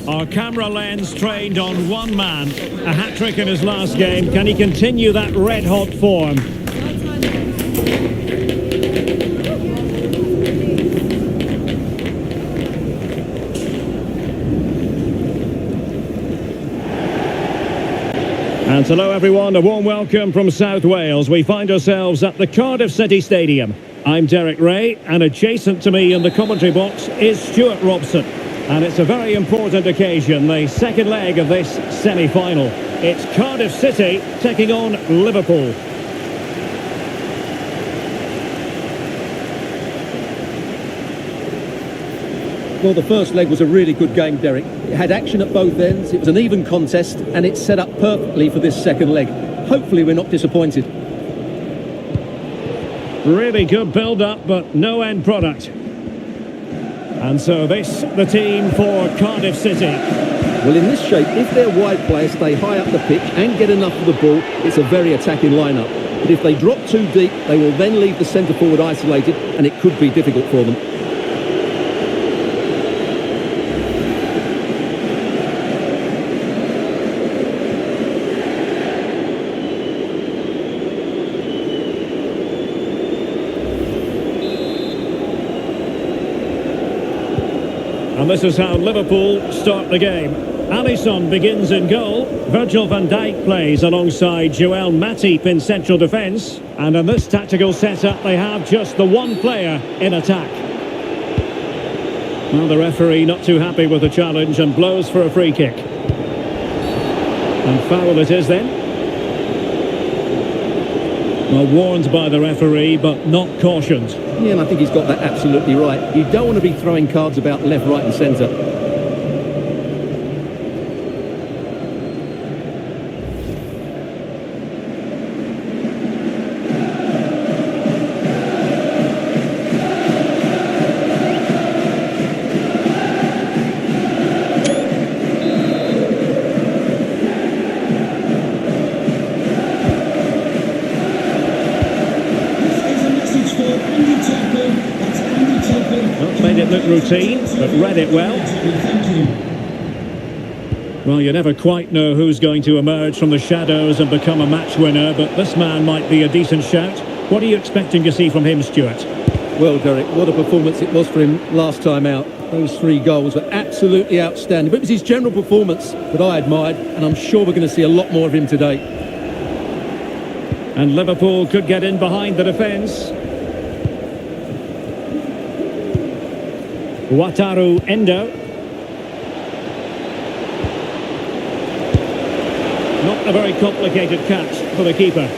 Our camera lens trained on one man. A hat-trick in his last game. Can he continue that red-hot form? And hello everyone, a warm welcome from South Wales. We find ourselves at the Cardiff City Stadium. I'm Derek Ray, and adjacent to me in the commentary box is Stuart Robson. And it's a very important occasion, the second leg of this semi-final. It's Cardiff City taking on Liverpool. Well, the first leg was a really good game, Derek. It had action at both ends, it was an even contest, and it's set up perfectly for this second leg. Hopefully we're not disappointed. Really good build-up, but no end product. And so this, the team for Cardiff City. Well, in this shape, if their wide players stay high up the pitch and get enough of the ball, it's a very attacking lineup. But if they drop too deep, they will then leave the centre-forward isolated, and it could be difficult for them. And this is how Liverpool start the game. Alisson begins in goal. Virgil van Dijk plays alongside Joel Matip in central defence. And in this tactical setup, they have just the one player in attack. Well, the referee not too happy with the challenge and blows for a free kick. And foul it is then. Well, warned by the referee, but not cautioned. Yeah, and I think he's got that absolutely right. You don't want to be throwing cards about left, right and centre. Made it look routine, but read it well. Well, you never quite know who's going to emerge from the shadows and become a match winner, but this man might be a decent shout. What are you expecting to see from him, Stuart? Well, Derek, what a performance it was for him last time out. Those 3 goals were absolutely outstanding. But it was his general performance that I admired, and I'm sure we're going to see a lot more of him today. And Liverpool could get in behind the defence. Wataru Endo. Not a very complicated catch for the keeper.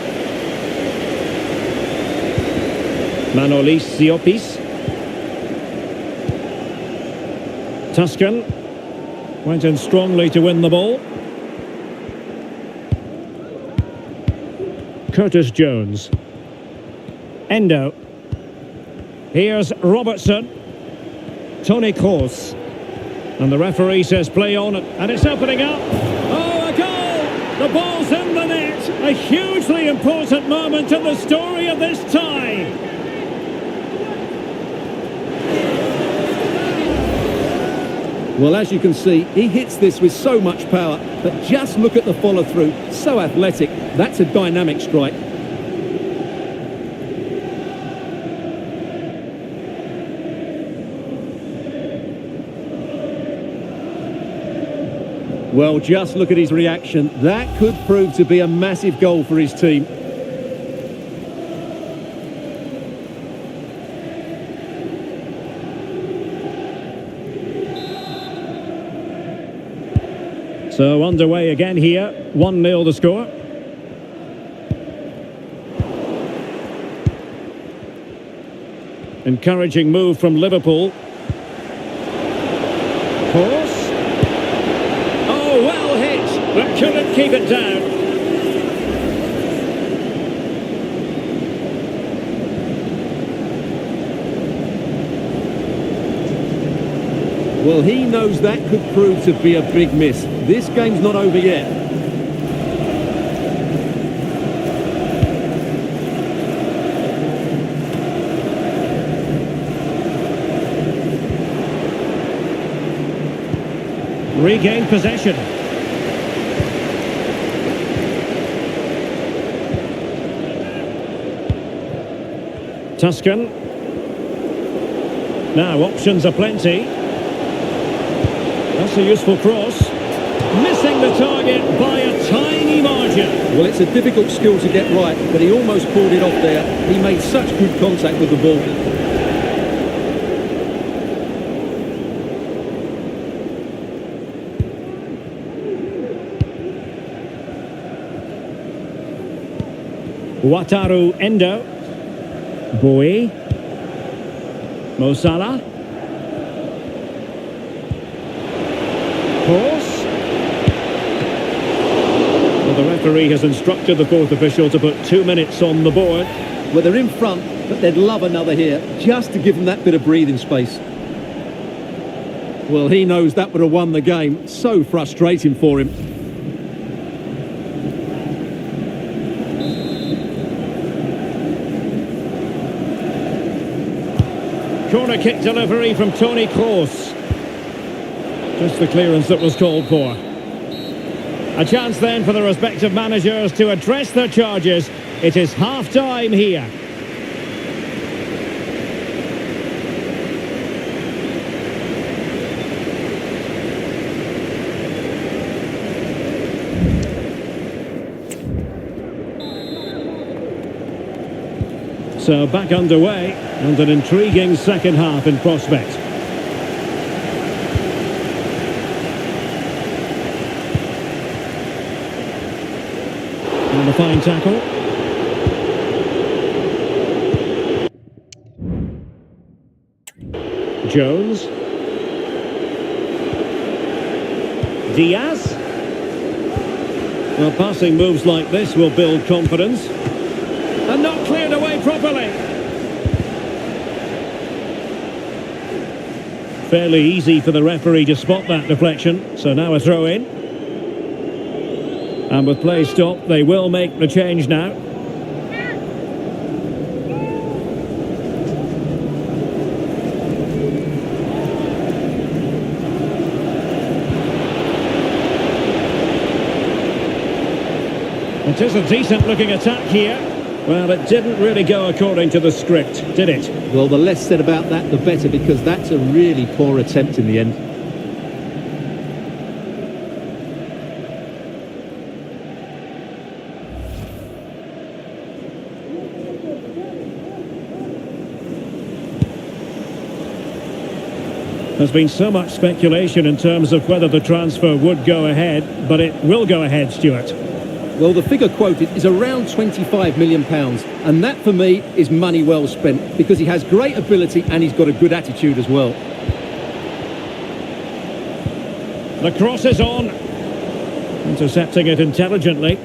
Manolis Siopis. Tuscan went in strongly to win the ball. Curtis Jones. Endo. Here's Robertson. Toni Kroos. And the referee says play on, and it's opening up. Oh, a goal! The ball's in the net. A hugely important moment in the story of this tie. Well, as you can see, he hits this with so much power, but just look at the follow-through. So athletic. That's a dynamic strike. Well, just look at his reaction. That could prove to be a massive goal for his team. So underway again here, 1-0 the score. Encouraging move from Liverpool. Cross. Oh, well hit, but couldn't keep it down. Well, he knows that could prove to be a big miss. This game's not over yet. Regained possession. Tuscan. Now options are plenty. That's a useful cross. Missing the target by a tiny margin. Well, it's a difficult skill to get right, but he almost pulled it off there. He made such good contact with the ball. Wataru Endo. Bowie. Mo Salah. Cross. Well, the referee has instructed the fourth official to put 2 minutes on the board. Well, they're in front, but they'd love another here, just to give them that bit of breathing space. Well, he knows that would have won the game. So frustrating for him. Corner kick delivery from Toni Kroos. Just the clearance that was called for. A chance then for the respective managers to address their charges. It is half-time here. So back underway, and an intriguing second half in prospect. And a fine tackle. Jones. Diaz. Well, passing moves like this will build confidence. And not cleared away properly. Fairly easy for the referee to spot that deflection. So now a throw in. And with play stopped, they will make the change now. It is a decent looking attack here. Well, it didn't really go according to the script, did it? Well, the less said about that, the better, because that's a really poor attempt in the end. There's been so much speculation in terms of whether the transfer would go ahead, but it will go ahead, Stuart. Well, the figure quoted is around £25 million, and that for me is money well spent, because he has great ability and he's got a good attitude as well. The cross is on. Intercepting it intelligently.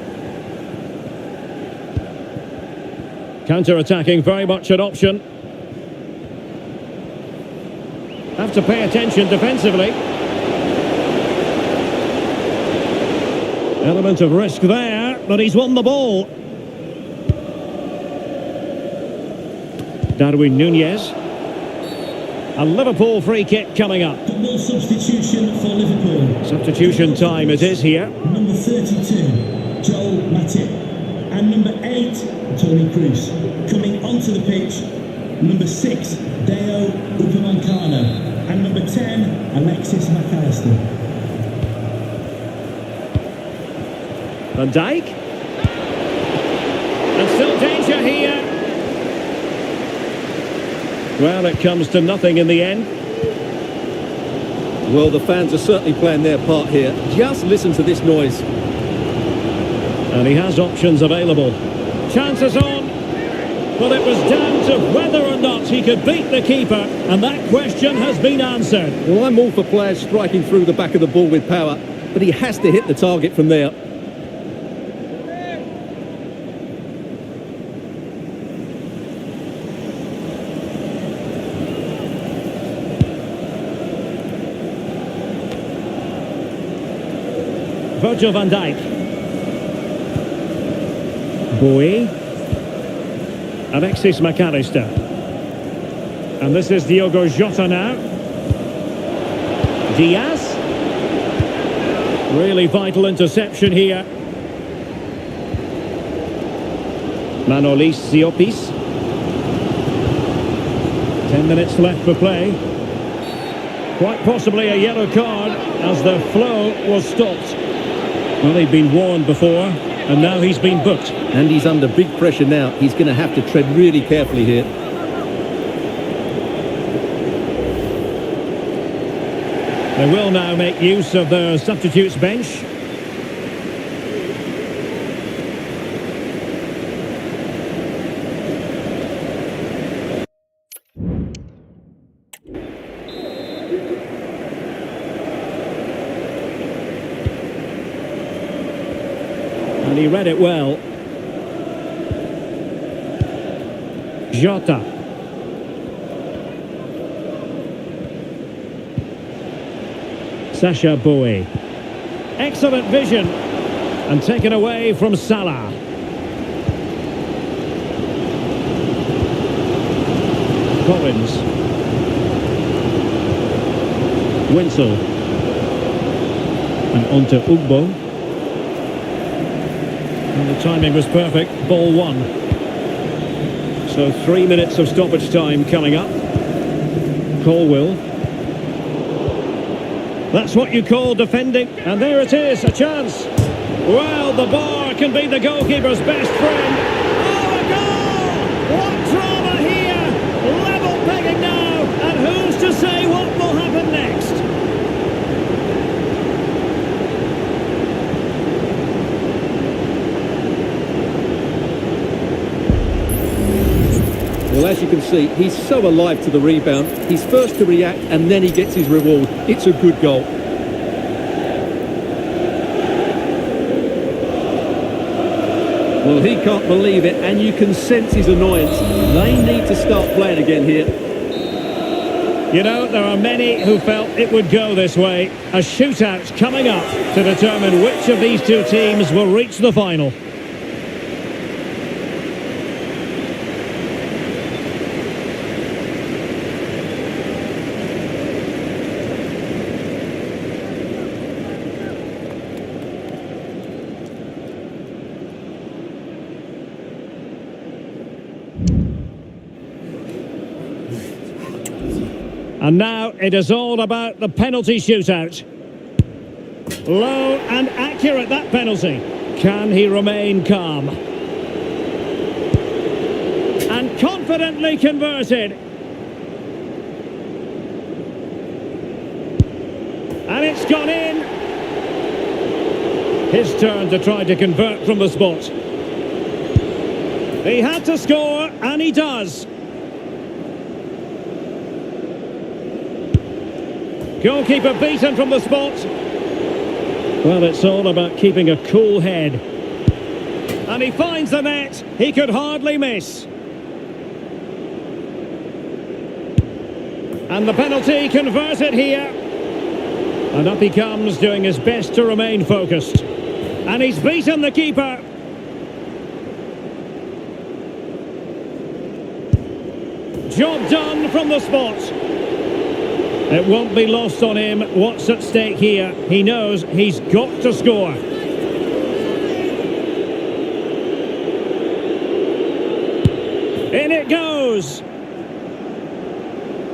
Counter-attacking, very much an option. Have to pay attention defensively. Element of risk there, but he's won the ball. Darwin Núñez. A Liverpool free kick coming up. No substitution for Liverpool. Substitution time it is here. Number 32, Joel Matip. And number 8, Toni Kroos. Coming onto the pitch, number 6, Deo Upamecano. And number 10, Alexis McAllister. Van Dijk. And still danger here. Well, it comes to nothing in the end. Well, the fans are certainly playing their part here. Just listen to this noise. And he has options available. Chances on. Well, it was down to whether or not he could beat the keeper, and that question has been answered. Well, I'm all for players striking through the back of the ball with power, but he has to hit the target from there. Virgil van Dijk. Bowie. Alexis McAllister. And this is Diogo Jota now. Diaz. Really vital interception here. Manolis Ziopis. 10 minutes left for play. Quite possibly a yellow card as the flow was stopped. Well, he'd been warned before, and now he's been booked. And he's under big pressure now. He's going to have to tread really carefully here. They will now make use of their substitutes bench. And he read it well. Jota. Sacha Bowie. Excellent vision. And taken away from Salah. Collins. Wenzel. And on to Ugbo. And the timing was perfect. Ball one. So 3 minutes of stoppage time coming up. Colwill. That's what you call defending. And there it is, a chance. Well, the bar can be the goalkeeper's best friend. Oh, a goal! What drama here! Level pegging now. And who's to say what will happen next? Well, as you can see, he's so alive to the rebound. He's first to react and then he gets his reward. It's a good goal. Well, he can't believe it, and you can sense his annoyance. They need to start playing again here. You know, there are many who felt it would go this way. A shootout coming up to determine which of these two teams will reach the final. And now it is all about the penalty shootout. Low and accurate, that penalty. Can he remain calm? And confidently converted. And it's gone in. His turn to try to convert from the spot. He had to score, and he does. Goalkeeper beaten from the spot. Well, it's all about keeping a cool head. And he finds the net. He could hardly miss. And the penalty converted here. And up he comes, doing his best to remain focused. And he's beaten the keeper. Job done from the spot. It won't be lost on him what's at stake here. He knows he's got to score. In it goes.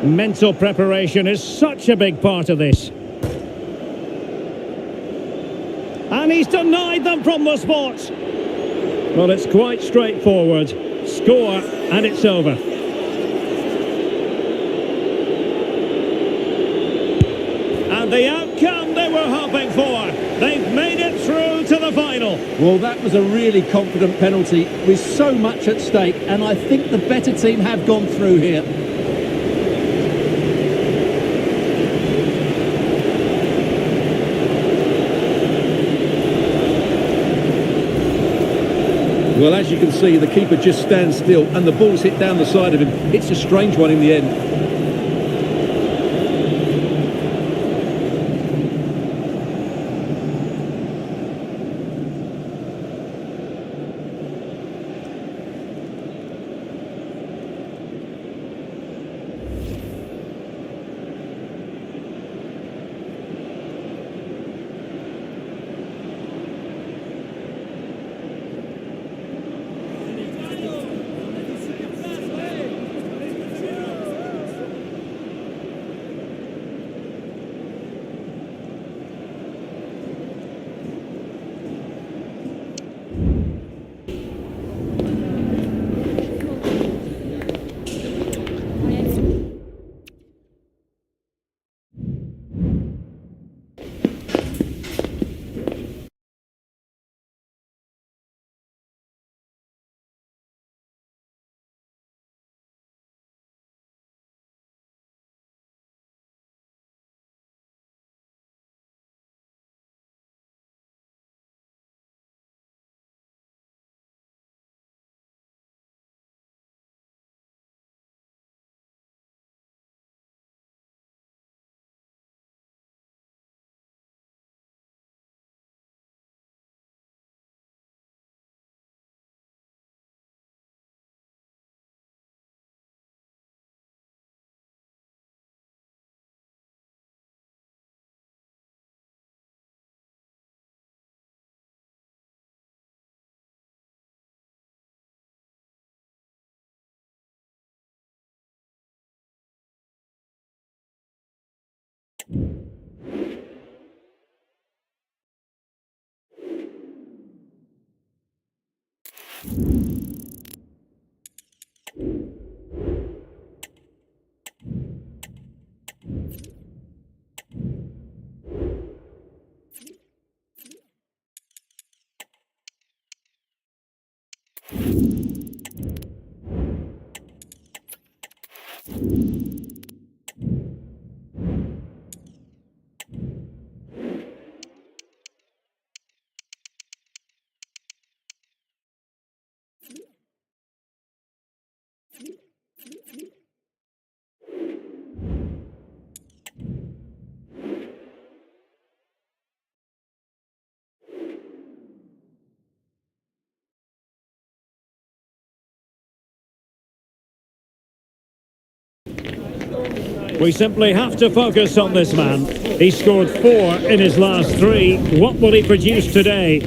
Mental preparation is such a big part of this. And he's denied them from the spot. Well, it's quite straightforward. Score, and it's over. And the outcome they were hoping for. They've made it through to the final. Well, that was a really confident penalty with so much at stake, and I think the better team have gone through here. Well, as you can see, the keeper just stands still and the ball's hit down the side of him. It's a strange one in the end. We simply have to focus on this man. He scored 4 in his last 3. What will he produce today?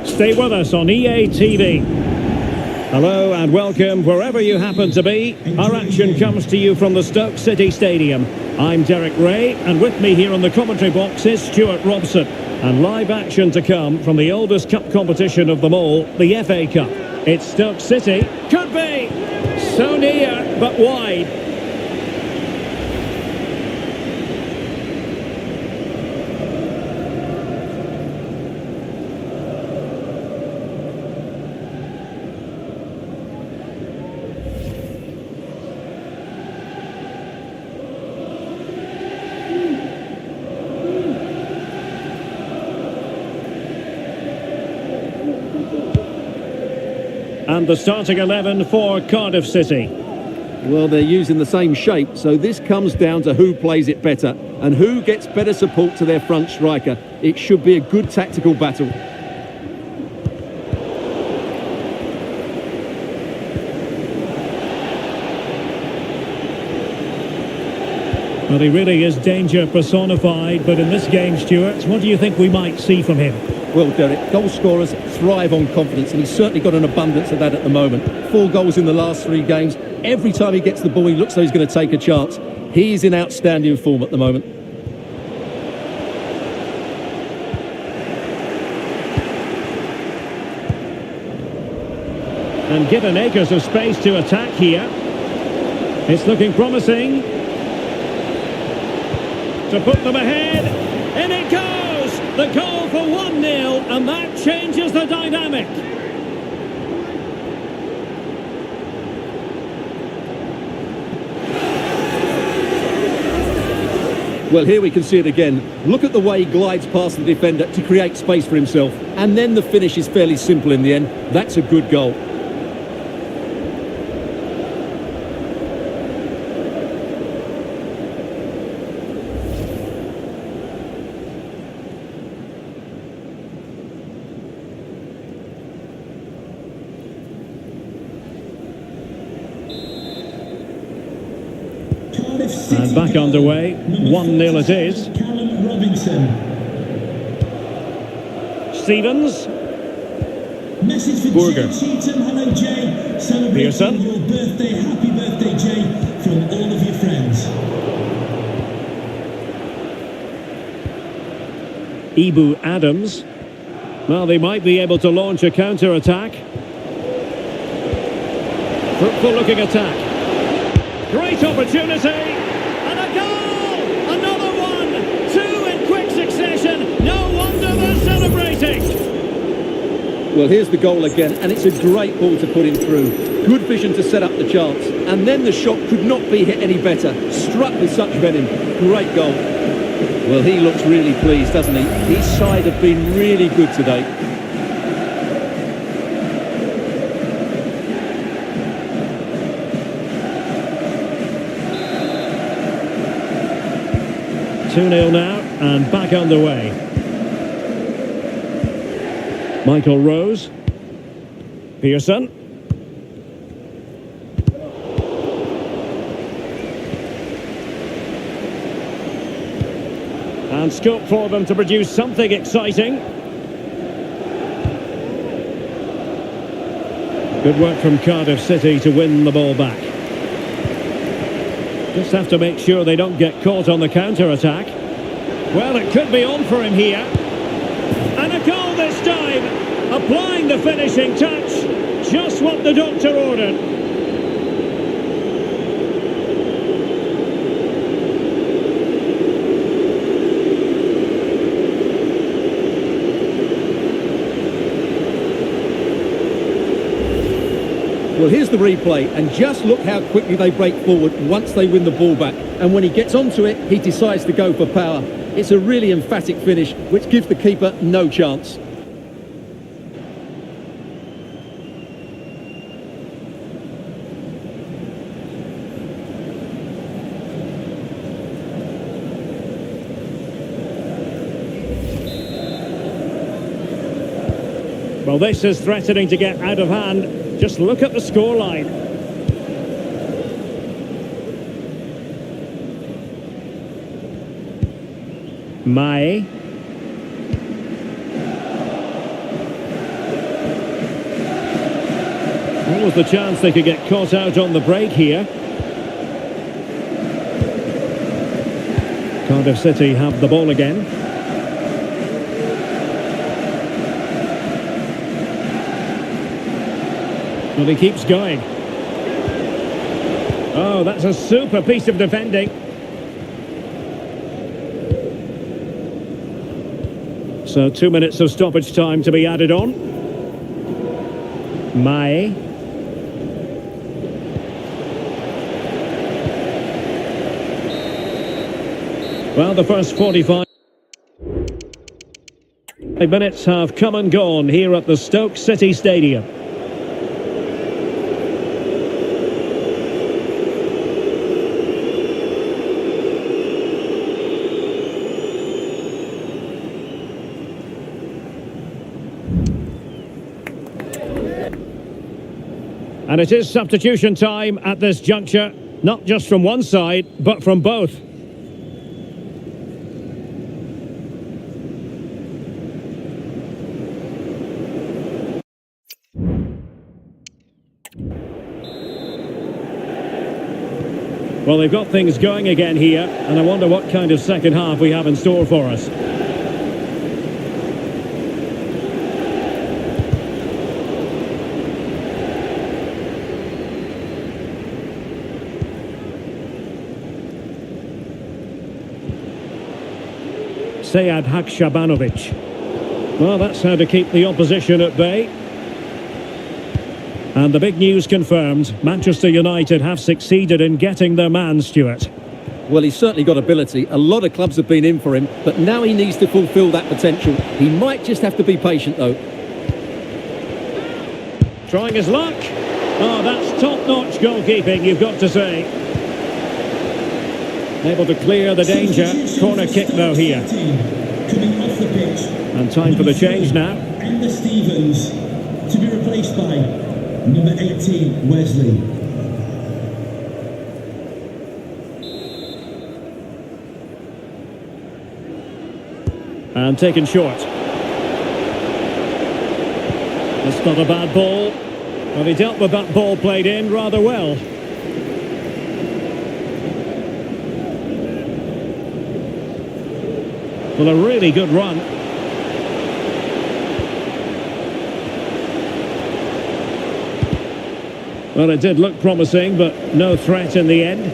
Stay with us on EA TV. Hello and welcome wherever you happen to be. Our action comes to you from the Stoke City Stadium. I'm Derek Ray, and with me here on the commentary box is Stuart Robson. And live action to come from the oldest cup competition of them all, the FA Cup. It's Stoke City. Could be! So near, but wide. And the starting 11 for Cardiff City. Well, they're using the same shape, so this comes down to who plays it better and who gets better support to their front striker. It should be a good tactical battle. Well, he really is danger personified, but in this game, Stuart, what do you think we might see from him? Well, Derek, goal scorers thrive on confidence, and he's certainly got an abundance of that at the moment. 4 goals in the last 3 games. Every time he gets the ball, he looks like he's going to take a chance. He's in outstanding form at the moment. And given acres of space to attack here, it's looking promising. To put them ahead, in it goes! The goal for 1-0, and that changes the dynamic. Well, here we can see it again. Look at the way he glides past the defender to create space for himself. And then the finish is fairly simple in the end. That's a good goal. And back underway, 1-0 it is. Callum Robinson. Stevens. Message for Burger. Jay Cheetham. Hello, Jay. Celebrating Pearson. your birthday. Happy birthday, Jay, from all of your friends. Ibu Adams. Well, they might be able to launch a counter-attack. Fruitful looking attack. Great opportunity. And a goal! Another one! 2 in quick succession. No wonder they're celebrating. Well, here's the goal again, and it's a great ball to put him through. Good vision to set up the chance. And then the shot could not be hit any better. Struck with such venom. Great goal. Well, he looks really pleased, doesn't he? His side have been really good today. Two 2-0 now, and back underway. Michael Rose. Pearson. And scope for them to produce something exciting. Good work from Cardiff City to win the ball back. Just have to make sure they don't get caught on the counter-attack. Well, it could be on for him here. And a goal this time. Applying the finishing touch. Just what the doctor ordered. Well, here's the replay, and just look how quickly they break forward once they win the ball back. And when he gets onto it, he decides to go for power. It's a really emphatic finish, which gives the keeper no chance. Well, this is threatening to get out of hand. Just look at the scoreline. Mae. What was the chance they could get caught out on the break here? Cardiff City have the ball again. Well, he keeps going. Oh, that's a super piece of defending. So 2 minutes of stoppage time to be added on. Mae. Well, the first 45 minutes have come and gone here at the Stoke City Stadium. And it is substitution time at this juncture, not just from one side, but from both. Well, they've got things going again here, and I wonder what kind of second half we have in store for us. Sead Hakshabanovic. Well, that's how to keep the opposition at bay. And the big news confirmed, Manchester United have succeeded in getting their man, Stuart. Well, he's certainly got ability. A lot of clubs have been in for him, but now he needs to fulfil that potential. He might just have to be patient, though. Trying his luck. Oh, that's top-notch goalkeeping, you've got to say. Able to clear the danger. Corner kick, though, here. Coming off the pitch. And time for the change now. Ender Stevens to be replaced by number 18, Wesley. And taken short. That's not a bad ball. Well, he dealt with that ball played in rather well. Well, a really good run. Well, it did look promising, but no threat in the end.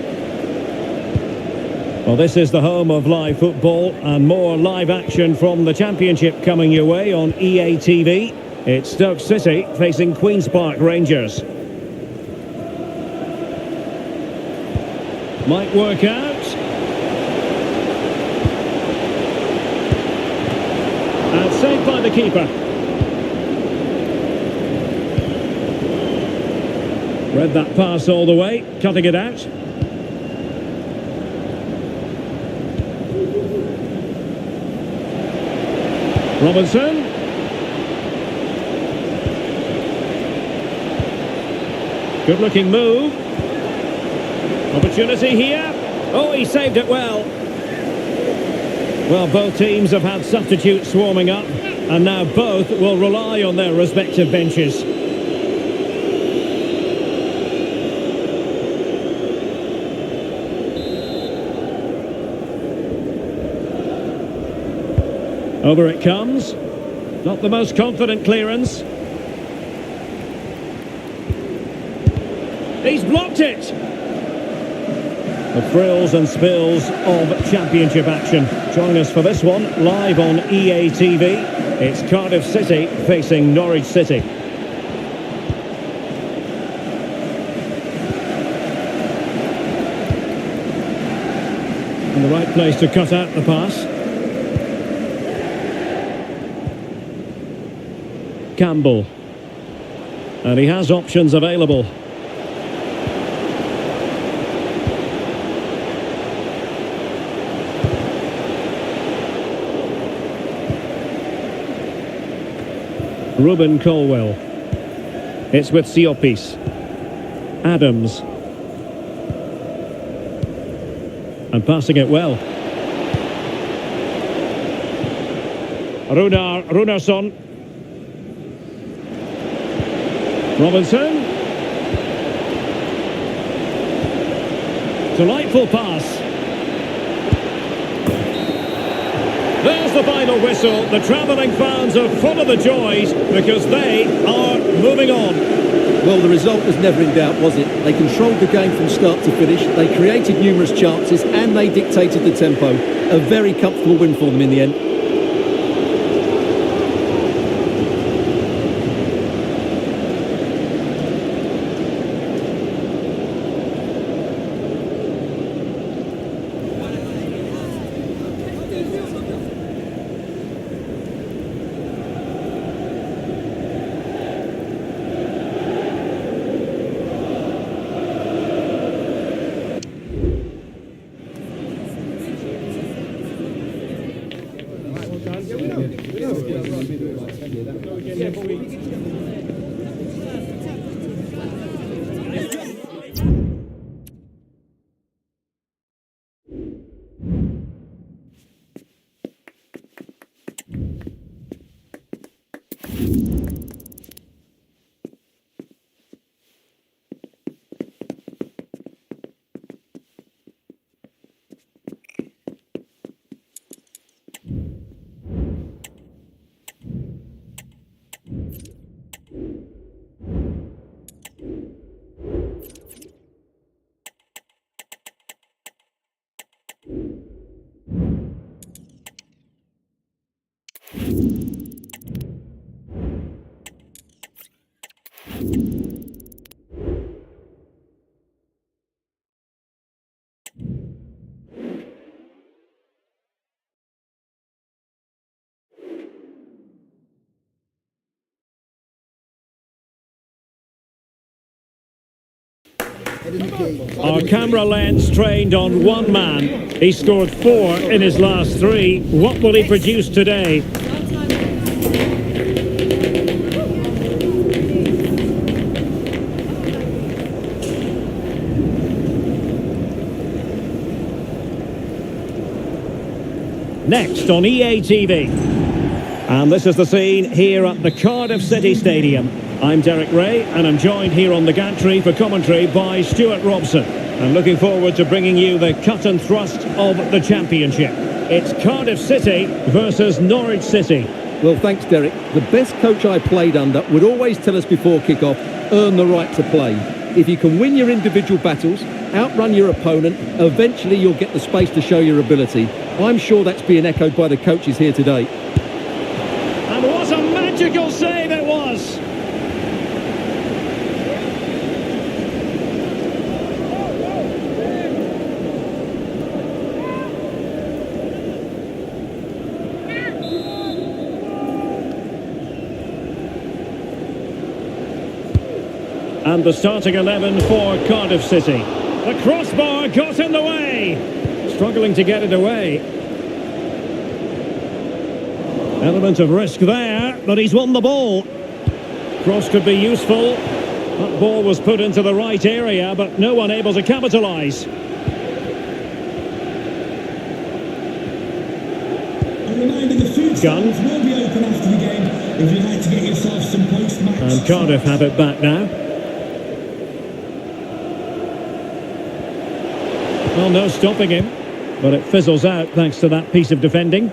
Well, this is the home of live football, and more live action from the Championship coming your way on EA TV. It's Stoke City facing Queen's Park Rangers. Might work out. And saved by the keeper. Read that pass all the way, cutting it out. Robinson. Good looking move. Opportunity here. Oh, he saved it well. Well, both teams have had substitutes swarming up, and now both will rely on their respective benches. Over it comes. Not the most confident clearance. He's blocked it. The thrills and spills of championship action. Join us for this one, live on EA TV. It's Cardiff City facing Norwich City. In the right place to cut out the pass. Campbell. And he has options available. Ruben Colwell. It's with Siopis. Adams. And passing it well. Runarsson. Robinson. Delightful pass. There's the final whistle. The travelling fans are full of the joys because they are moving on. Well, the result was never in doubt, was it? They controlled the game from start to finish. They created numerous chances and they dictated the tempo. A very comfortable win for them in the end. Our camera lens trained on one man. He scored 4 in his last 3. What will he produce today? Next on EA TV. And this is the scene here at the Cardiff City Stadium. I'm Derek Ray, and I'm joined here on the gantry for commentary by Stuart Robson. I'm looking forward to bringing you the cut and thrust of the championship. It's Cardiff City versus Norwich City. Well, thanks, Derek. The best coach I played under would always tell us before kick-off, earn the right to play. If you can win your individual battles, outrun your opponent, eventually you'll get the space to show your ability. I'm sure that's being echoed by the coaches here today. And what a magical save it was! And the starting 11 for Cardiff City. The crossbar got in the way. Struggling to get it away. Element of risk there, but he's won the ball. Cross could be useful. That ball was put into the right area, but no one able to capitalise. A reminder, the food stalls will be open after the game if you'd like to get yourself some post-match. And Cardiff have it back now. Well, no stopping him, but it fizzles out thanks to that piece of defending.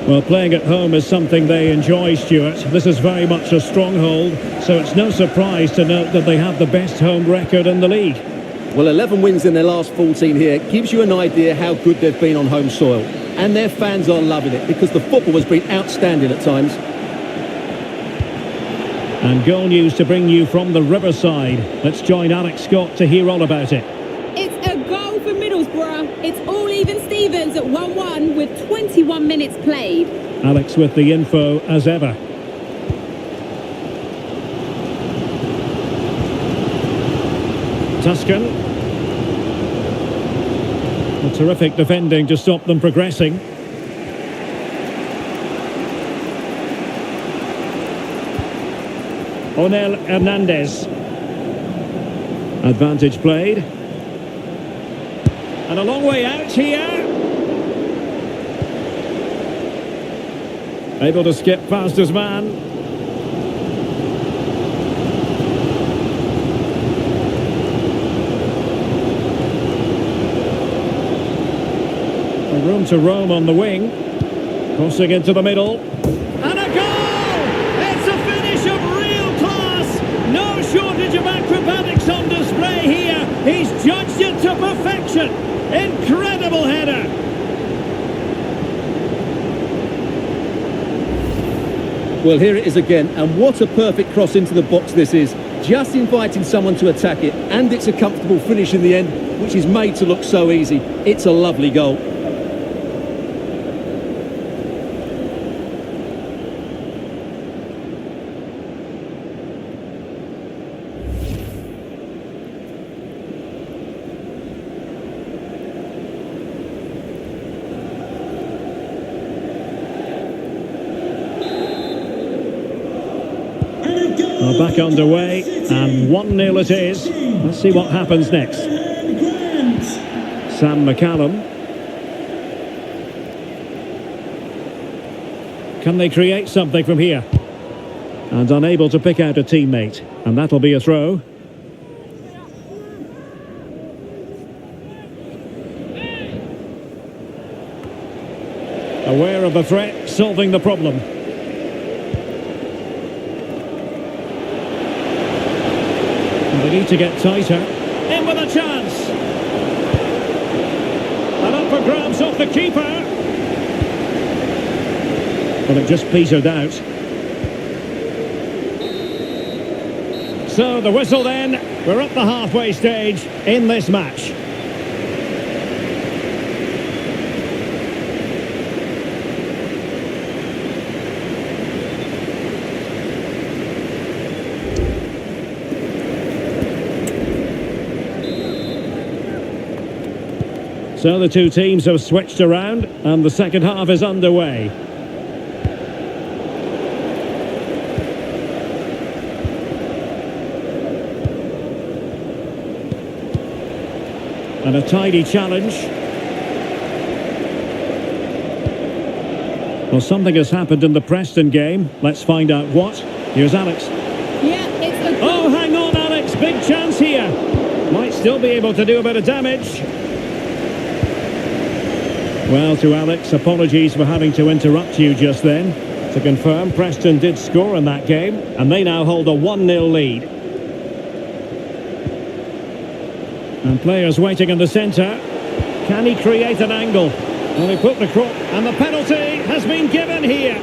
Well, playing at home is something they enjoy, Stuart. This is very much a stronghold, so it's no surprise to note that they have the best home record in the league. Well, 11 wins in their last 14 here gives you an idea how good they've been on home soil. And their fans are loving it because the football has been outstanding at times. And goal news to bring you from the Riverside. Let's join Alex Scott to hear all about it. It's a goal for Middlesbrough. It's all even Stevens at 1-1 with 21 minutes played. Alex with the info as ever. Tuscan. A terrific defending to stop them progressing. Onel Hernandez. Advantage played. And a long way out here. Able to skip past his man. Room to roam on the wing. Crossing into the middle. And a goal! It's a finish of real class. No shortage of acrobatics on display here. He's judged it to perfection. Incredible header. Well, here it is again, and what a perfect cross into the box this is. Just inviting someone to attack it, and it's a comfortable finish in the end, which is made to look so easy. It's a lovely goal. Well, back underway, and 1-0 it is. Let's see what happens next. Sam McCallum. Can they create something from here? And unable to pick out a teammate. And that'll be a throw. Aware of the threat, solving the problem. They need to get tighter. In with a chance. And up for grabs off the keeper. Well, it just petered out. So the whistle then. We're at the halfway stage in this match. So the two teams have switched around and the second half is underway. And a tidy challenge. Well, something has happened in the Preston game. Let's find out what. Here's Alex. Yeah, it's a goal. Oh, hang on, Alex. Big chance here. Might still be able to do a bit of damage. Well, to Alex, apologies for having to interrupt you just then. To confirm, Preston did score in that game, and they now hold a 1-0 lead. And players waiting in the centre. Can he create an angle? Well, he put the cross, and the penalty has been given here.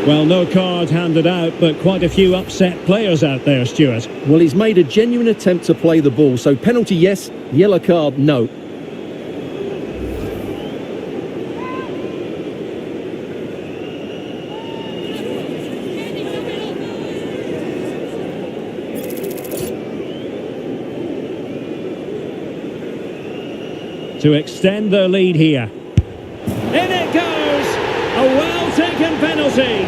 Well, no card handed out, but quite a few upset players out there, Stuart. Well, he's made a genuine attempt to play the ball, so penalty yes, yellow card no. To extend their lead here. In it goes! A well-taken penalty.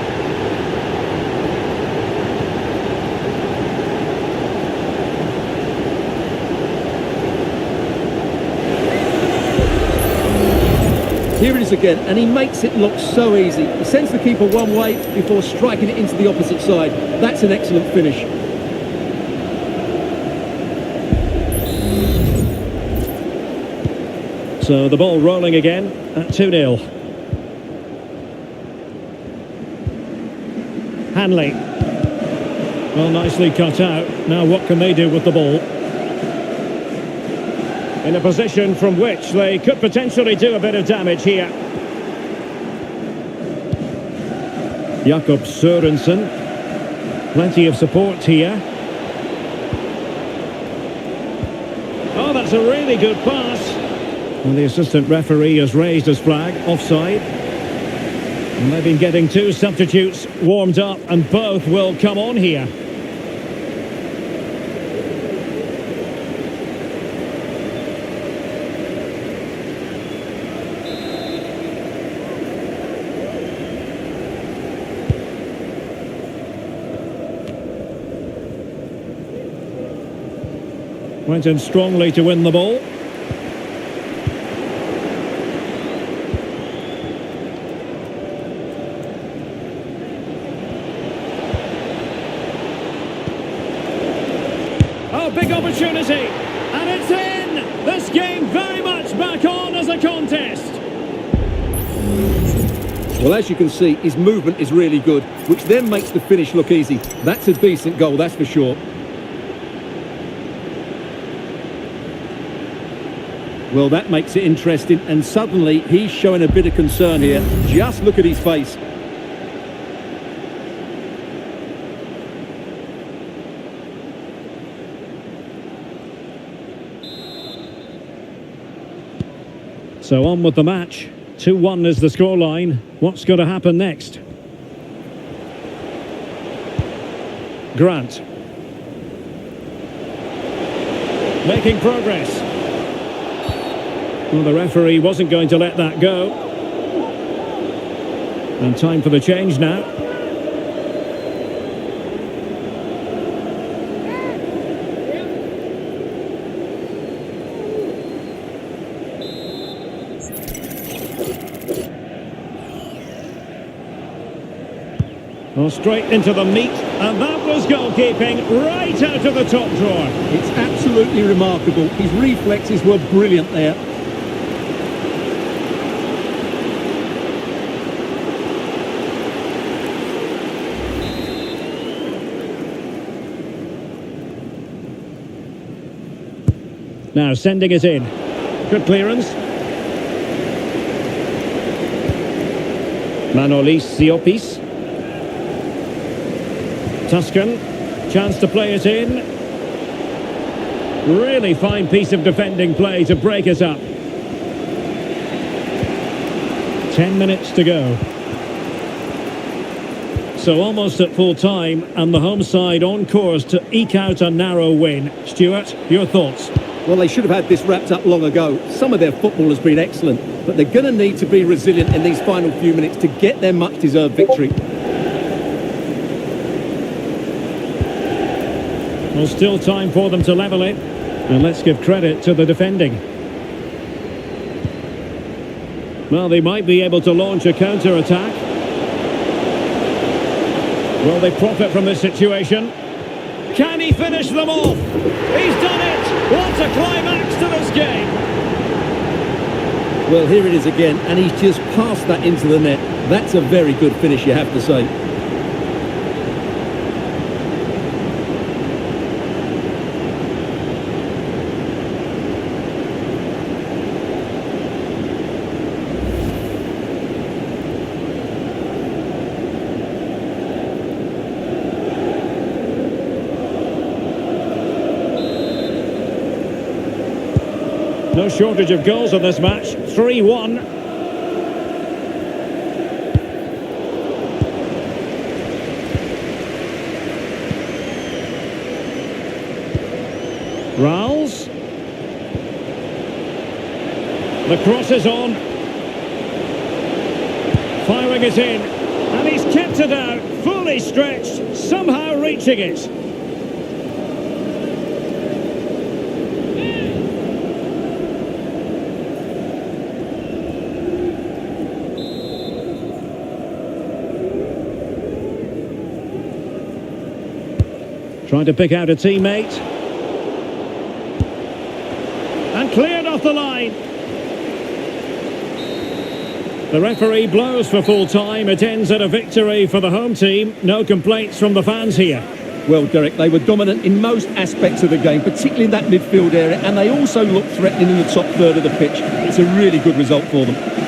Here it is again, and he makes it look so easy. He sends the keeper one way before striking it into the opposite side. That's an excellent finish. So the ball rolling again at 2-0. Hanley. Well, nicely cut out. Now what can they do with the ball? In a position from which they could potentially do a bit of damage here. Jakob Sørensen. Plenty of support here. Oh, that's a really good pass. And the assistant referee has raised his flag, offside. And they've been getting two substitutes warmed up, and both will come on here. Went in strongly to win the ball. Oh, big opportunity. And it's in! This game very much back on as a contest. Well, as you can see, his movement is really good, which then makes the finish look easy. That's a decent goal, that's for sure. Well, that makes it interesting, and suddenly he's showing a bit of concern here. Just look at his face. So on with the match. 2-1 is the scoreline. What's going to happen next? Grant. Making progress. Well, the referee wasn't going to let that go. And time for the change now. Well, straight into the meat, and that was goalkeeping right out of the top drawer. It's absolutely remarkable. His reflexes were brilliant there. Now sending it in. Good clearance. Manolis Siopis. Tuscan. Chance to play it in. Really fine piece of defending play to break us up. 10 minutes to go. So almost at full time, and the home side on course to eke out a narrow win. Stuart, your thoughts? Well, they should have had this wrapped up long ago. Some of their football has been excellent, but they're going to need to be resilient in these final few minutes to get their much-deserved victory. Well, still time for them to level it. And let's give credit to the defending. Well, they might be able to launch a counter-attack. Will they profit from this situation? Can he finish them off? He's done it! What a climax to this game! Well, here it is again, and he's just passed that into the net. That's a very good finish, you have to say. No shortage of goals in this match. 3-1. Rowles. The cross is on. Firing it in. And he's kept it out. Fully stretched. Somehow reaching it. Trying to pick out a teammate. And cleared off the line. The referee blows for full time. It ends at a victory for the home team. No complaints from the fans here. Well, Derek, they were dominant in most aspects of the game, particularly in that midfield area, and they also looked threatening in the top third of the pitch. It's a really good result for them.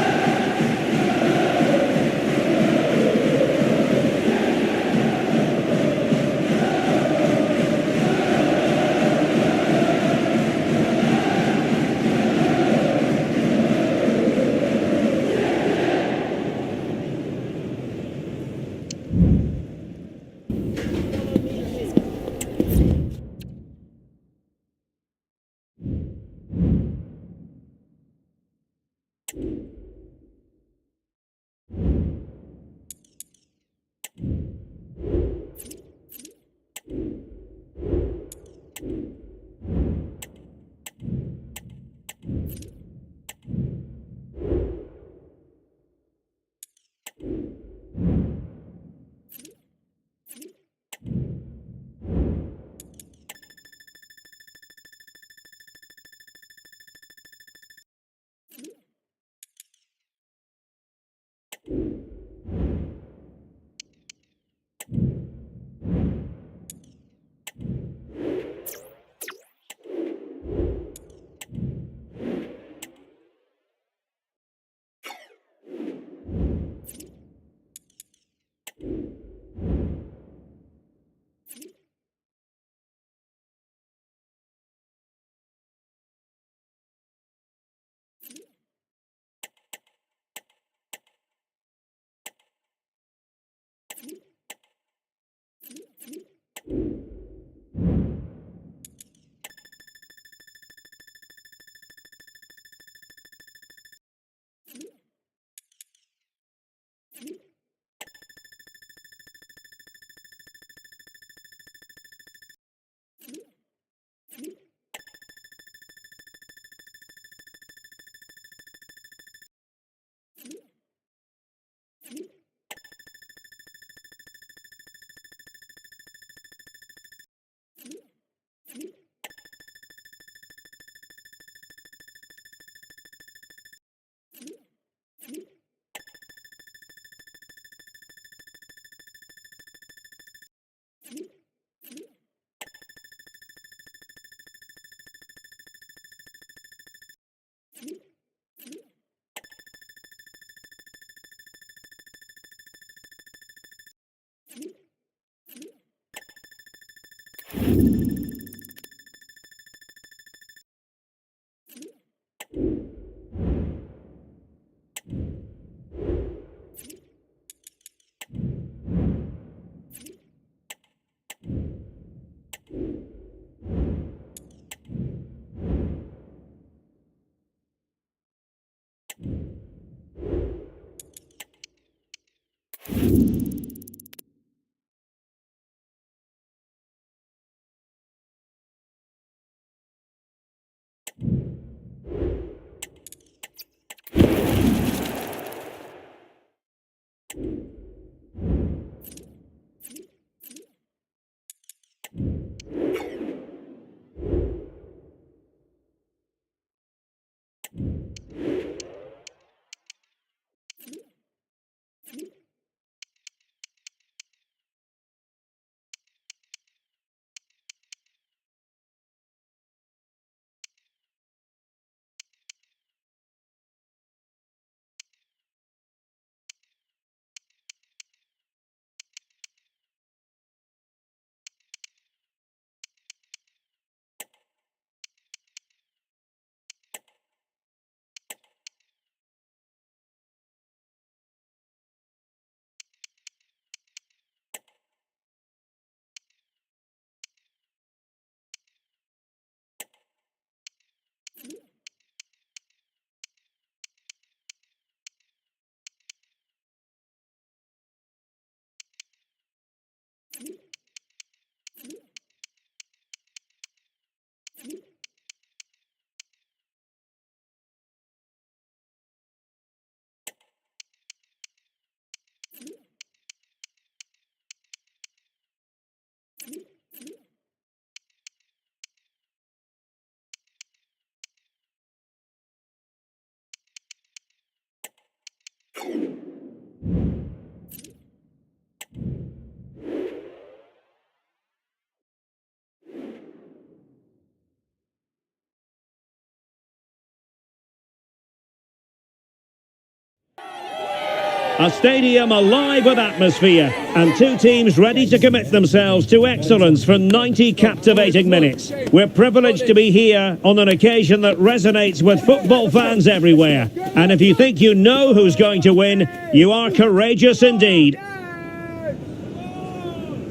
A stadium alive with atmosphere and two teams ready to commit themselves to excellence for 90 captivating minutes. We're privileged to be here on an occasion that resonates with football fans everywhere. And if you think you know who's going to win, you are courageous indeed.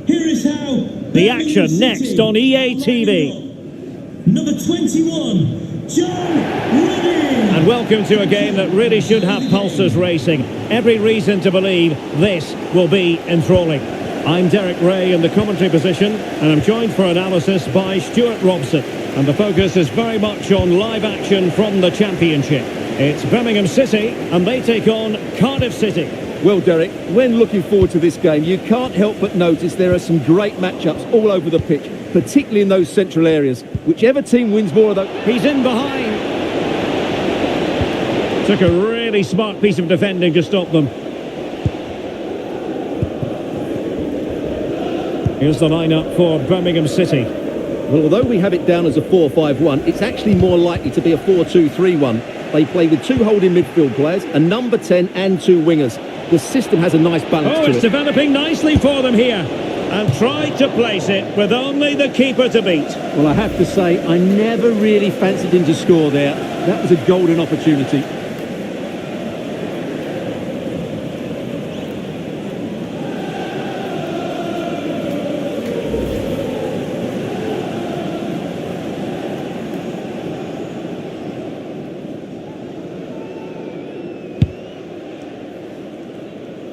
Here is how The action next on EA TV. Number 21, John Ruddy. And welcome to a game that really should have pulses racing. Every reason to believe this will be enthralling. I'm Derek Ray in the commentary position, and I'm joined for analysis by Stuart Robson. And the focus is very much on live action from the Championship. It's Birmingham City, and they take on Cardiff City. Well, Derek, when looking forward to this game, you can't help but notice there are some great matchups all over the pitch, particularly in those central areas. Whichever team wins more of those... He's in behind. Took a really smart piece of defending to stop them. Here's the lineup for Birmingham City. Well, although we have it down as a 4-5-1, it's actually more likely to be a 4-2-3-1. They play with two holding midfield players, a number 10 and two wingers. The system has a nice balance to it. Oh, it's developing nicely for them here. And tried to place it with only the keeper to beat. Well, I have to say, I never really fancied him to score there. That was a golden opportunity.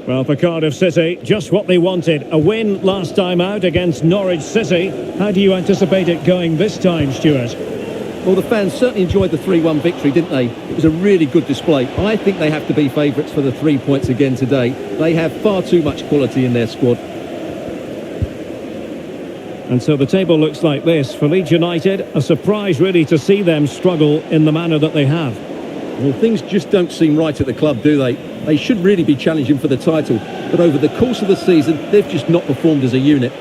Well, for Cardiff City, just what they wanted. A win last time out against Norwich City. How do you anticipate it going this time, Stuart? Well, the fans certainly enjoyed the 3-1 victory, didn't they? It was a really good display. I think they have to be favourites for the 3 points again today. They have far too much quality in their squad. And so the table looks like this. For Leeds United, a surprise really to see them struggle in the manner that they have. Well, things just don't seem right at the club, do they? They should really be challenging for the title, but over the course of the season, they've just not performed as a unit.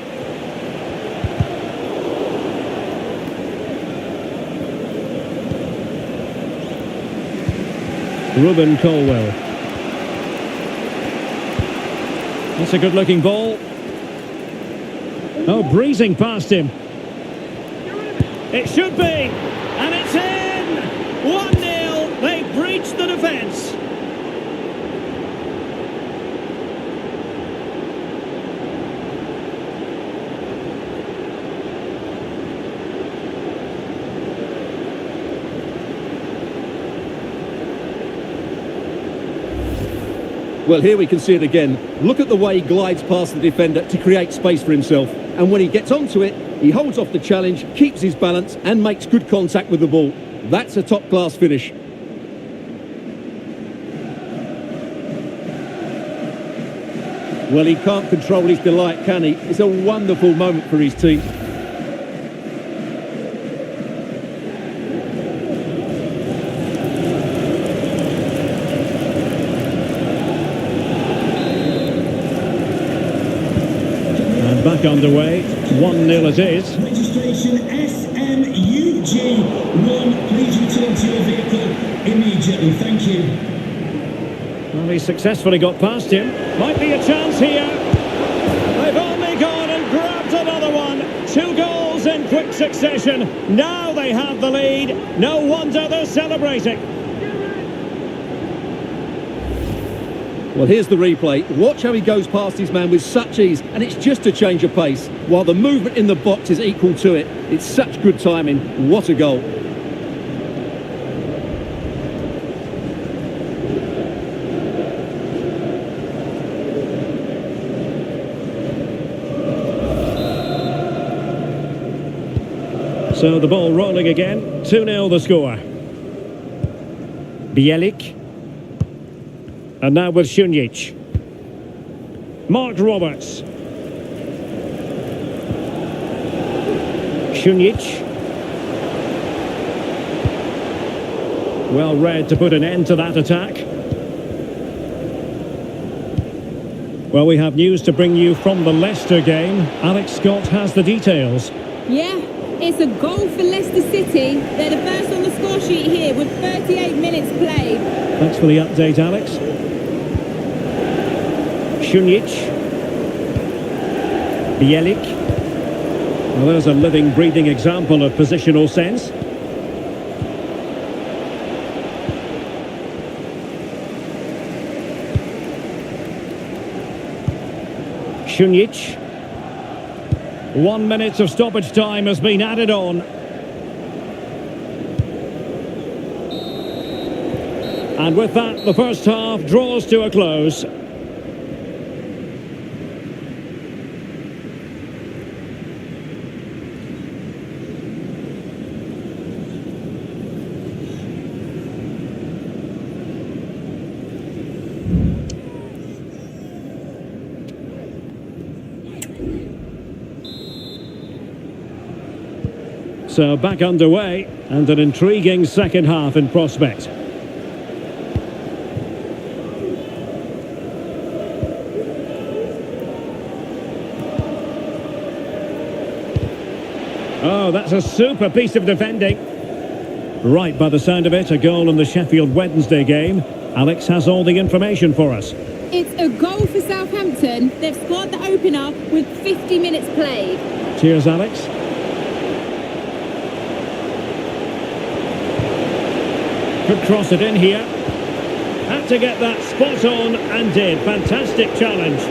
Ruben Colwell. That's a good-looking ball. Oh, breezing past him. It should be, and it's in! 1-0, they breached the defence. Well, here we can see it again. Look at the way he glides past the defender to create space for himself. And when he gets onto it, he holds off the challenge, keeps his balance and makes good contact with the ball. That's a top-class finish. Well, he can't control his delight, can he? It's a wonderful moment for his team. Back underway, 1-0 it is. Registration SMUG 1. Please return to your vehicle immediately. Thank you. Well, he successfully got past him. Might be a chance here. They've only gone and grabbed another one. 2 goals in quick succession. Now they have the lead. No wonder they're celebrating. Well, here's the replay. Watch how he goes past his man with such ease, and it's just a change of pace, while the movement in the box is equal to it. It's such good timing. What a goal. So the ball rolling again. 2-0 the score. Bielik. And now with Šunjić. Mark Roberts. Šunjić. Well read to put an end to that attack. Well, we have news to bring you from the Leicester game. Alex Scott has the details. Yeah, it's a goal for Leicester City. They're the first on the score sheet here with 38 minutes played. Thanks for the update, Alex. Shunic. Bielik. Well, there's a living, breathing example of positional sense. Shunic. 1 minute of stoppage time has been added on. And with that, the first half draws to a close. So back underway, and an intriguing second half in prospect. Oh, that's a super piece of defending. Right, by the sound of it, a goal in the Sheffield Wednesday game. Alex has all the information for us. It's a goal for Southampton. They've scored the opener with 50 minutes played. Cheers, Alex. Could cross it in here. Had to get that spot on and did. Fantastic challenge.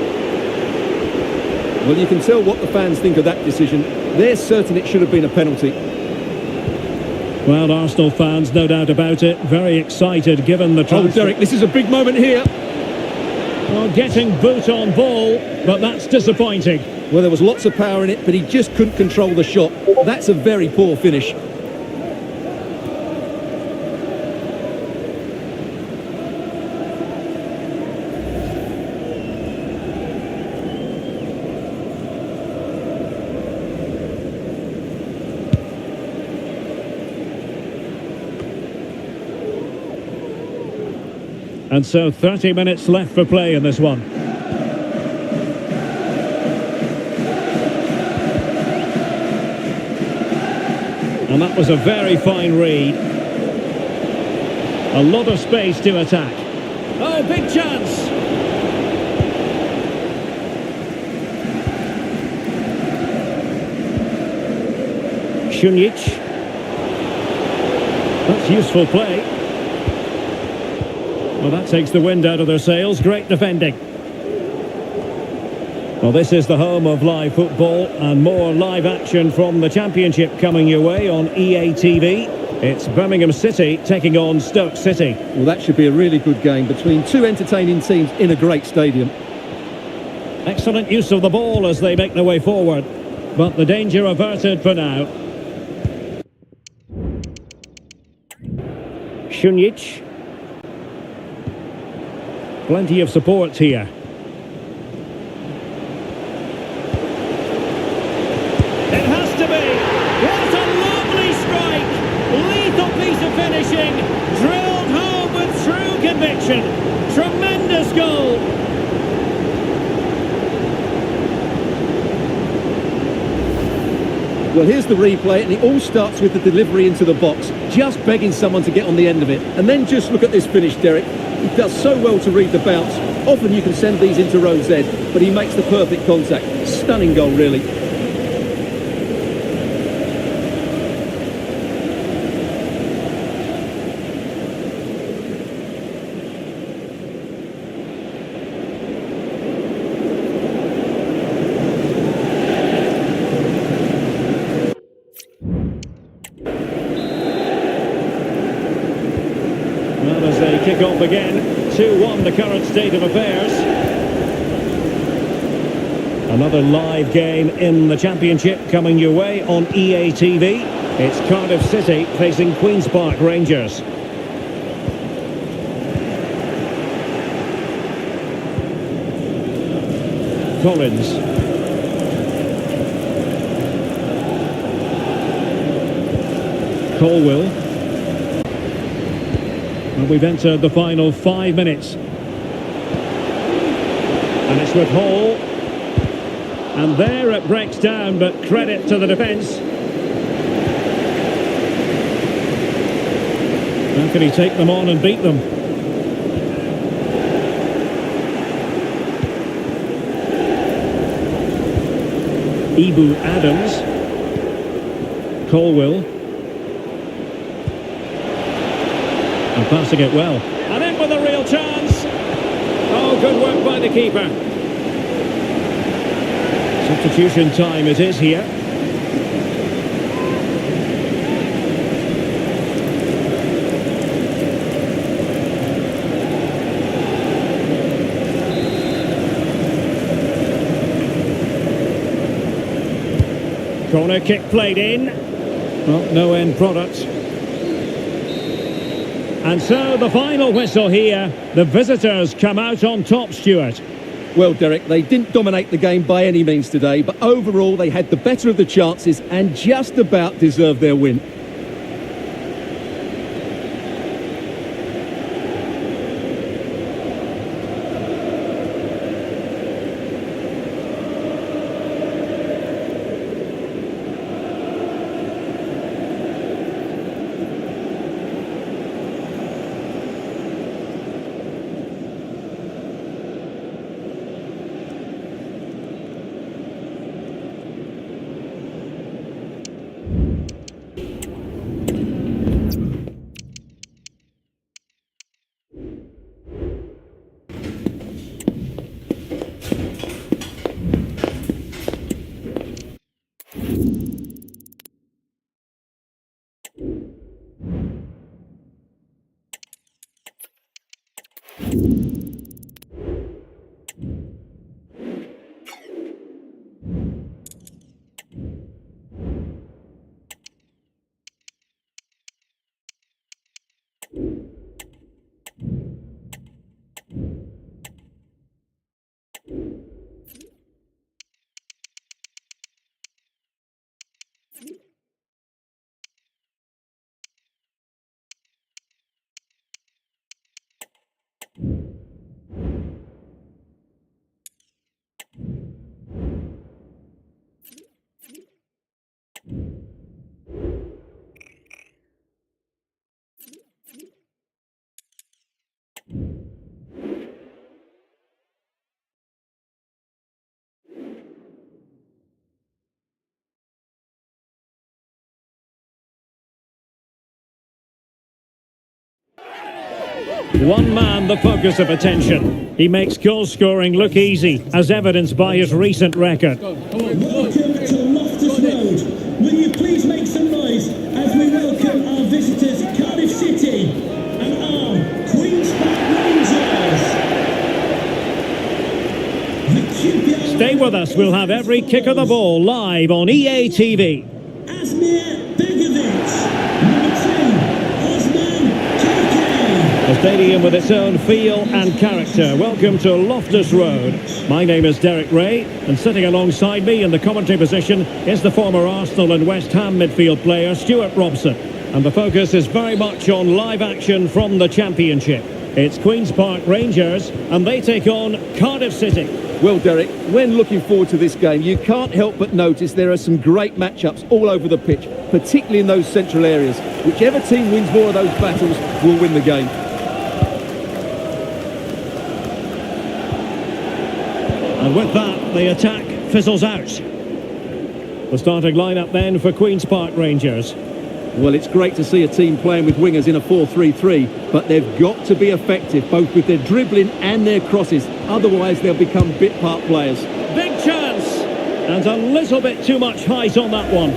Well, you can tell what the fans think of that decision. They're certain it should have been a penalty. Well, Arsenal fans, no doubt about it, very excited given the transfer. Oh, Derek, this is a big moment here. Well, getting boot on ball, but that's disappointing. Well, there was lots of power in it, but he just couldn't control the shot. That's a very poor finish. And so 30 minutes left for play in this one. And that was a very fine read. A lot of space to attack. Oh, big chance! Shunic. That's useful play. Well, that takes the wind out of their sails. Great defending. Well, this is the home of live football, and more live action from the Championship coming your way on EA TV. It's Birmingham City taking on Stoke City. Well, that should be a really good game between two entertaining teams in a great stadium. Excellent use of the ball as they make their way forward, but the danger averted for now. Shunic. Plenty of support here. It has to be. What a lovely strike. Lethal piece of finishing. Drilled home with true conviction. Tremendous goal. Well, here's the replay, and it all starts with the delivery into the box, just begging someone to get on the end of it. And then just look at this finish, Derek. He does so well to read the bounce. Often you can send these into row Z, but he makes the perfect contact. Stunning goal, really. Well, as they kick off again, 2-1 the current state of affairs. Another live game in the Championship coming your way on EA TV. It's Cardiff City facing Queen's Park Rangers. Collins. Colwill. And we've entered the final 5 minutes. And it's with Hall. And there it breaks down, but credit to the defence. How can he take them on and beat them? Ibu Adams. Colwill. And passing it well. And in with a real chance. Oh, good work by the keeper. Substitution time it is here. Corner kick played in. Well, no end product. And so the final whistle here. The visitors come out on top, Stuart. Well, Derek, they didn't dominate the game by any means today, but overall they had the better of the chances and just about deserved their win. One man the focus of attention. He makes goal scoring look easy, as evidenced by his recent record. Welcome to Loftus Road. Will you please make some noise as we welcome our visitors, Cardiff City, and our Queen's Park Rangers. Stay with us, we'll have every kick of the ball live on EA TV. Asmir Begovic. Number 2, Osman Keke. A stadium with its own feel and character. Welcome to Loftus Road. My name is Derek Ray, and sitting alongside me in the commentary position is the former Arsenal and West Ham midfield player Stuart Robson. And the focus is very much on live action from the Championship. It's Queen's Park Rangers, and they take on Cardiff City. Well, Derek, when looking forward to this game, you can't help but notice there are some great matchups all over the pitch, particularly in those central areas. Whichever team wins more of those battles will win the game. And with that, the attack fizzles out. The starting lineup then for Queen's Park Rangers. Well, it's great to see a team playing with wingers in a 4-3-3, but they've got to be effective, both with their dribbling and their crosses. Otherwise, they'll become bit-part players. Big chance! And a little bit too much height on that one.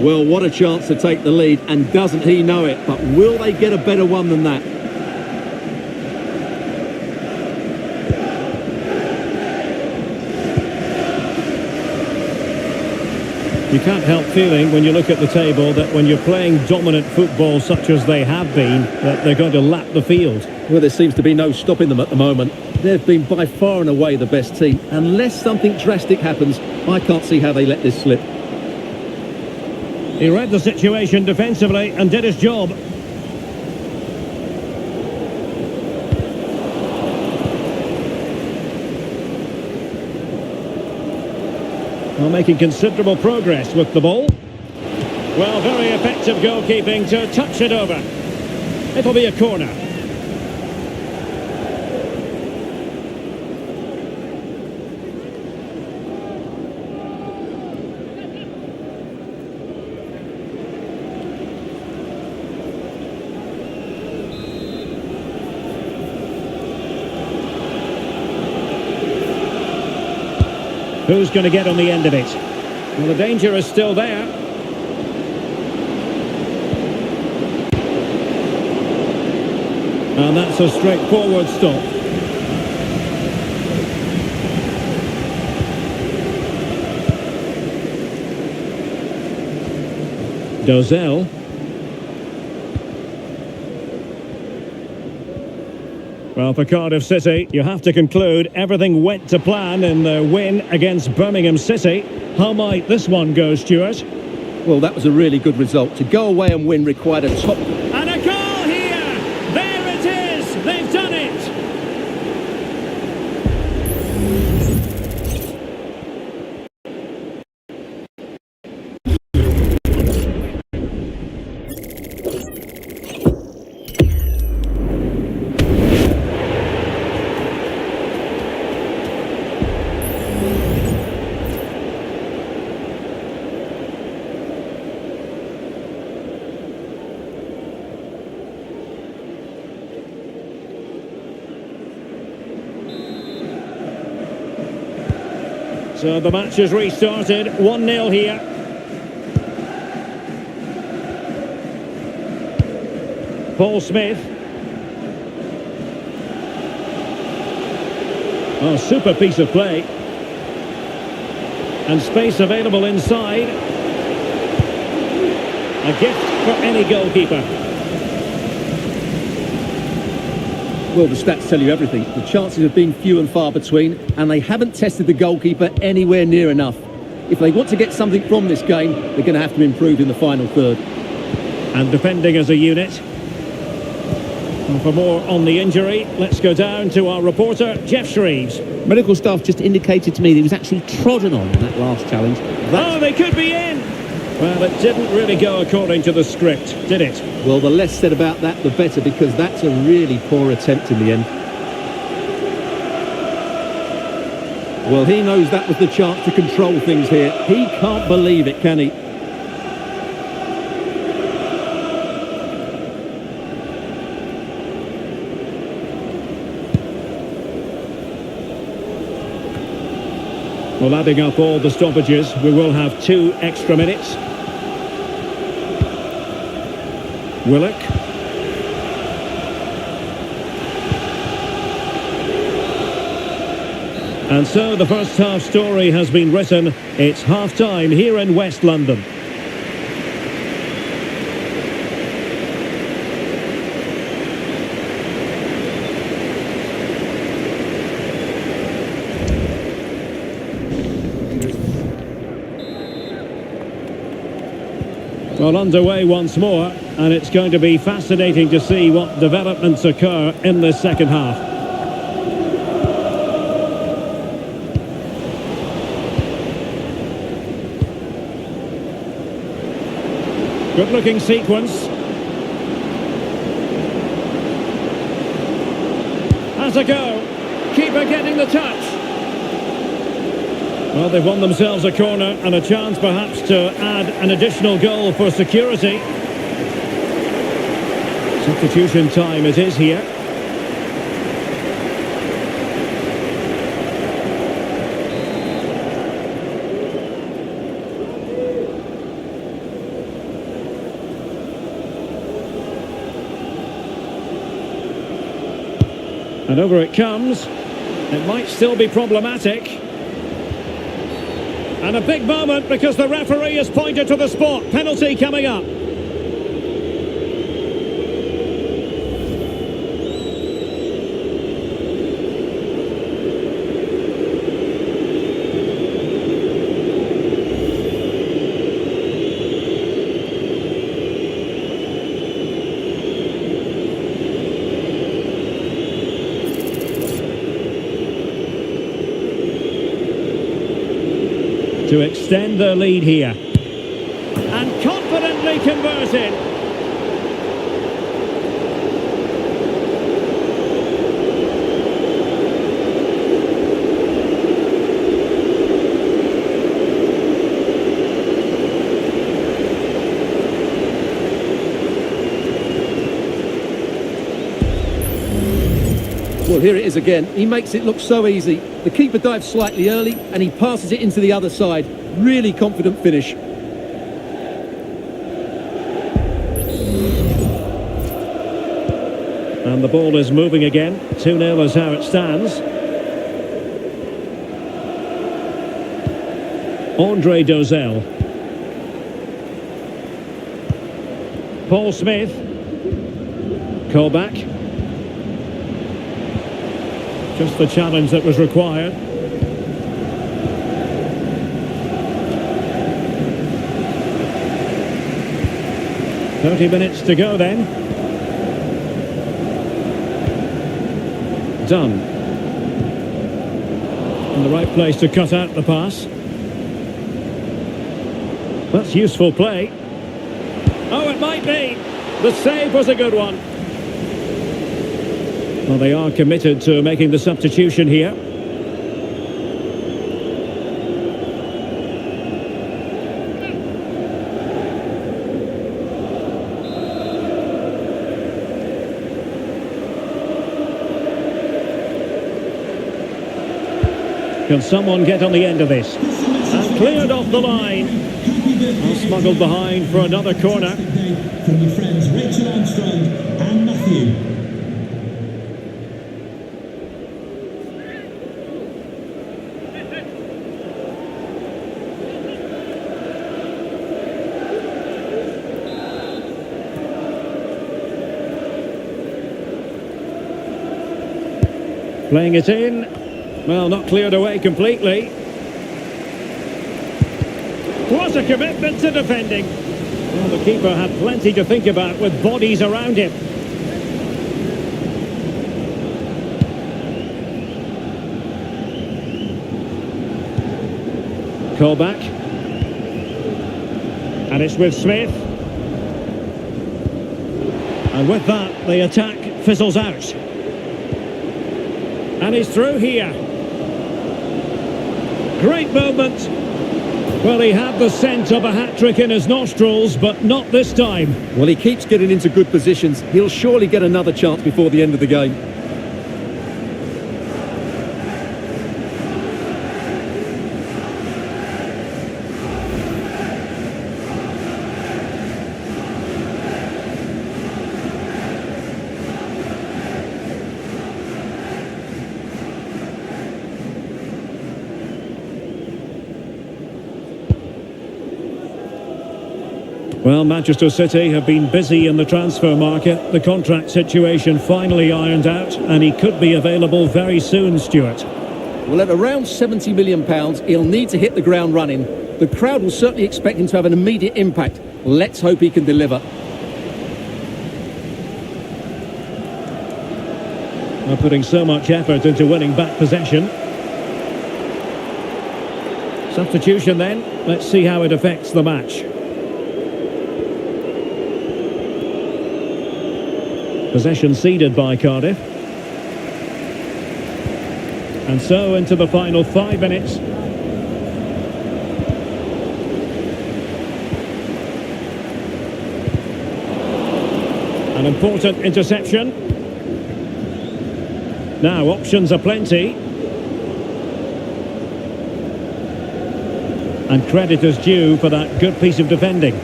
Well, what a chance to take the lead, and doesn't he know it? But will they get a better one than that? You can't help feeling when you look at the table that when you're playing dominant football such as they have been, that they're going to lap the field. Well, there seems to be no stopping them at the moment. They've been by far and away the best team. Unless something drastic happens, I can't see how they let this slip. He read the situation defensively and did his job. Well, making considerable progress with the ball. Well, very effective goalkeeping to touch it over. It'll be a corner. Who's going to get on the end of it? Well, the danger is still there. And that's a straightforward stop. Dozell. Well, for Cardiff City, you have to conclude everything went to plan in the win against Birmingham City. How might this one go, Stuart? Well, that was a really good result. To go away and win required a top... And a goal here! There it is! They've done it! So the match has restarted, 1-0 here. Paul Smith. Oh, super piece of play. And space available inside. A gift for any goalkeeper. Well, the stats tell you everything. The chances have been few and far between, and they haven't tested the goalkeeper anywhere near enough. If they want to get something from this game, they're going to have to improve in the final third. And defending as a unit. And for more on the injury, let's go down to our reporter, Jeff Shreves. Medical staff just indicated to me that he was actually trodden on in that last challenge. Oh, they could be in! Well, it didn't really go according to the script, did it? Well, the less said about that, the better, because that's a really poor attempt in the end. Well, he knows that was the chance to control things here. He can't believe it, can he? Well, adding up all the stoppages, we will have 2 extra minutes. Willock. And so the first half story has been written. It's half-time here in West London. Well, underway once more, and it's going to be fascinating to see what developments occur in the second half. Good-looking sequence. Has a go. Keeper getting the touch. Well, they've won themselves a corner and a chance perhaps to add an additional goal for security. Substitution time it is here. And over it comes. It might still be problematic. And a big moment because the referee has pointed to the spot. Penalty coming up. To extend their lead here. And confidently converted. Well, here it is again. He makes it look so easy. The keeper dives slightly early and he passes it into the other side. Really confident finish. And the ball is moving again. 2-0 is how it stands. Andre Dozel. Paul Smith. Colback. Just the challenge that was required. "30 minutes to go then." Done. In the right place to cut out the pass. That's useful play. Oh, it might be. The save was a good one. Well, they are committed to making the substitution here. Can someone get on the end of this? And cleared off the line. Smuggled behind for another corner. From your friends Rachel Armstrong and Matthew. Playing it in. Well, not cleared away completely. What a commitment to defending. Well, the keeper had plenty to think about with bodies around him. Colback. And it's with Smith. And with that, the attack fizzles out. And he's through here. Great moment. Well, he had the scent of a hat-trick in his nostrils, but not this time. Well, he keeps getting into good positions. He'll surely get another chance before the end of the game. Well, Manchester City have been busy in the transfer market. The contract situation finally ironed out, and he could be available very soon, Stuart. Well, at around £70 million, he'll need to hit the ground running. The crowd will certainly expect him to have an immediate impact. Let's hope he can deliver. They're putting so much effort into winning back possession. Substitution then. Let's see how it affects the match. Possession ceded by Cardiff. And so into the final 5 minutes. An important interception. Now options are plenty. And credit is due for that good piece of defending.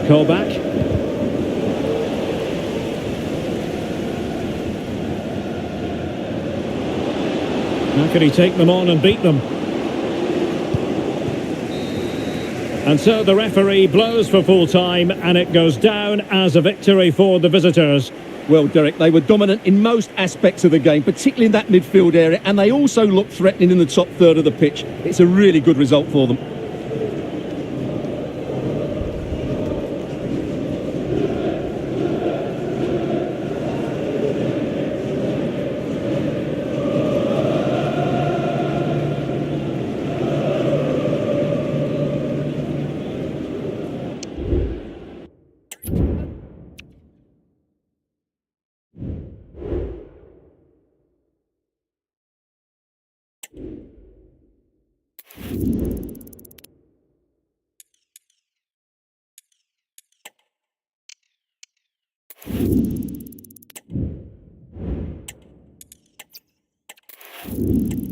Colback. How can he take them on and beat them? And so the referee blows for full time, and it goes down as a victory for the visitors. Well, Derek, they were dominant in most aspects of the game, particularly in that midfield area, and they also looked threatening in the top third of the pitch. It's a really good result for them. Eafc.